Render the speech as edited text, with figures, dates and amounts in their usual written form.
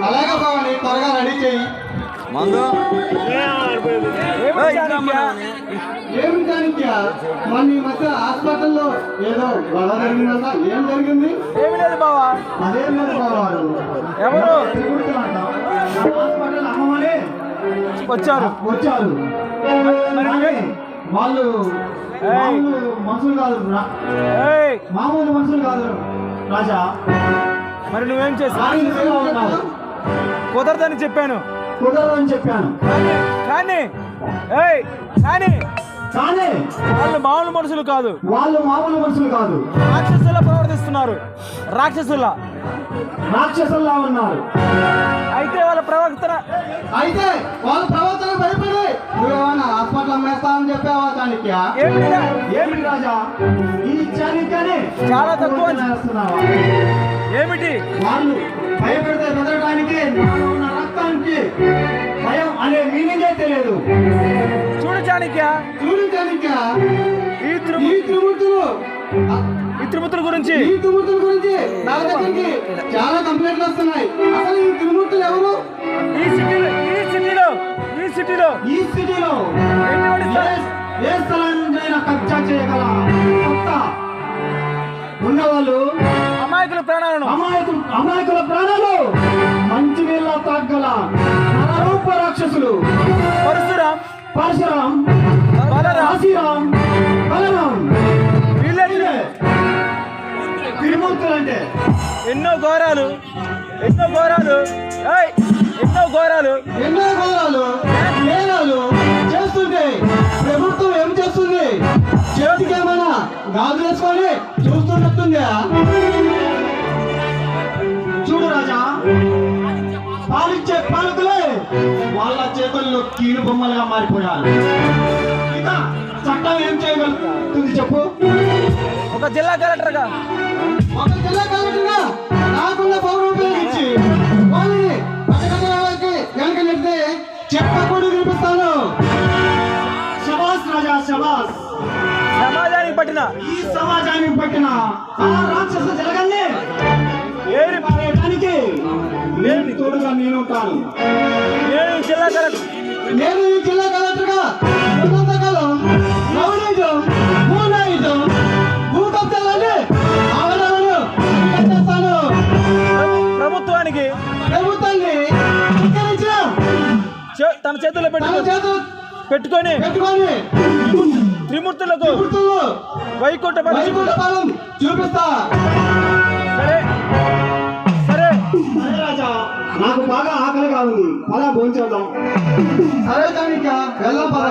అలాగే బాగుంది, త్వరగా రెడీ చెయ్యి. ఏమి దానికి మన ఈ మధ్య హాస్పిటల్లో ఏదో గొడవ జరిగిందంట. ఏం జరిగింది? ఏమి లేదు బావా. అదేం లేదు బావా. ఎవరు హాస్పిటల్ అమ్మమని వచ్చారు వాళ్ళు మనుషులు కాదు, మామూలు మనుషులు కాదు రాజా. మరి నువ్వేం చేస్తావు? కుదరదని చెప్పాను కానీ వాళ్ళు మామూలు మనుషులు కాదు, రాక్షసులా ప్రవర్తిస్తున్నారు. రాక్షసుల్లా ఉన్నారు. అయితే వాళ్ళ ప్రవర్తన భయపడి నువ్వేమన్నా హాస్పిటల్ అమ్మేస్తానని చెప్పావా? దానికి ఏమిటి రాజా ఈ చారిత్రనే చాలా తక్కువ ఏమిటి? వాళ్ళు భయపెడితే బెదరడానికి ఉన్న రక్తానికి భయం అనే మీనింగే తెలియదు. చూడు చాణక్య, ఈ త్రిమూర్తుల గురించి నా దగ్గరికి చాలా కంప్లైంట్లు వస్తున్నాయి. అసలు ఈ త్రిమూర్తులు ఎవరు? ఈ సిటీలో ఏ స్థలం నుంచైనా కబ్జా చేయగల సత్తా ఉన్నవాళ్ళు అమాయకుల ప్రాణాలు మంచి నీళ్ళ తాగల నరరూప రాక్షసులు పరశురాం బలరాం వీళ్ళే త్రిమూర్తులు. అంటే ఎన్నో ఘోరాలు నేరాలు చేస్తుంటే ప్రభుత్వం ఏం చేస్తుంది? చేతికి ఏమైనా గాజు వేసుకొని చూస్తున్నట్టుందా? చూడు రాజా, పాలిచ్చే పాలకులే వాళ్ళ చేతుల్లో కీలు బొమ్మలుగా మారిపోయారు. ఇక చట్టం ఏం చేయగలుగుతుంది చెప్పు? ఒక జిల్లా కలెక్టర్గా నాకున్న పౌరం ఉపయోగించి వాళ్ళని పట్టణాలకి వెనక నెడితే చెప్పకూడదు వినిపిస్తాను. శబాస్ రాజా, శబాస్. ఈ సమాజానికి పట్టిన ఆ రాక్షస జరగాన్ని ఏరి పారేయడానికి నేను తోడుగా ఉంటాను. నేను ఈ జిల్లా కలెక్టర్గా ఉన్నంతకాలం రౌడీజం, మూనాయిజం, భూకబ్జాలని ఆవరణను చేస్తాను. ప్రభుత్వాన్ని తన చేతుల్లో పెట్టుకొని త్రిమూర్తులకు వైకుంఠ పాలన చూపిస్తా. సరే రాజా, నాకు బాగా ఆకలిగా ఉంది, అలా భోంచేద్దాం. సరే దానిక వెళ్ళ పద.